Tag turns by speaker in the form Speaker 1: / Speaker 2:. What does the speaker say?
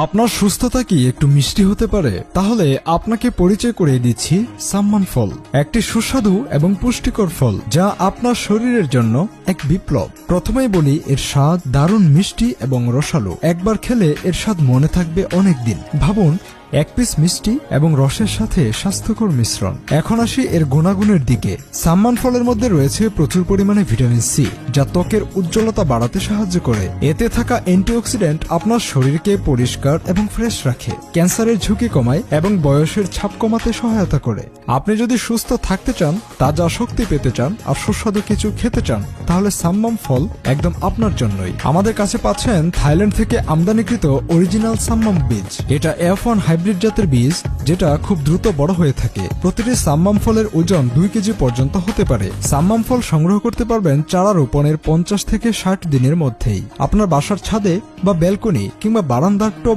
Speaker 1: আপনার সুস্থতা কি একটু মিষ্টি হতে পারে? তাহলে আপনাকে পরিচয় করিয়ে দিচ্ছি সাম্মান ফল, একটি সুস্বাদু এবং পুষ্টিকর ফল যা আপনার শরীরের জন্য এক বিপ্লব। প্রথমেই বলি, এর স্বাদ দারুণ মিষ্টি এবং রসালো। একবার খেলে এর স্বাদ মনে থাকবে অনেক দিন। ভাবুন, এক পিস মিষ্টি এবং রসের সাথে স্বাস্থ্যকর মিশ্রণ। এখন আসি এর গুণাগুণের দিকে। সাম্মান ফলের মধ্যে রয়েছে প্রচুর পরিমাণে ভিটামিন সি, যা ত্বকের উজ্জ্বলতা বাড়াতে সাহায্য করে। এতে থাকা অ্যান্টিঅক্সিডেন্ট আপনার শরীরকে পরিষ্কার এবং ফ্রেশ রাখে, ক্যান্সারের ঝুঁকি কমায় এবং বয়সের ছাপ কমাতে সহায়তা করে। আপনি যদি সুস্থ থাকতে চান, তাজা শক্তি পেতে চান আর সুস্বাদু কিছু খেতে চান, তাহলে সাম্মান ফল একদম আপনার জন্যই। আমাদের কাছে পাচ্ছেন থাইল্যান্ড থেকে আমদানিকৃত অরিজিনাল সাম্মাম বীজ। এটা F1 হাইব্রিড জাতের বীজ, যেটা খুব দ্রুত বড় হয়ে থাকে। প্রতিটি সাম্মাম ফলের ওজন 2 কেজি পর্যন্ত হতে পারে। সাম্মাম ফল সংগ্রহ করতে পারবেন চারা রোপণের 50 থেকে 60 দিনের মধ্যেই। আপনার বাসার ছাদে বা ব্যালকনি কিংবা বারান্দার টব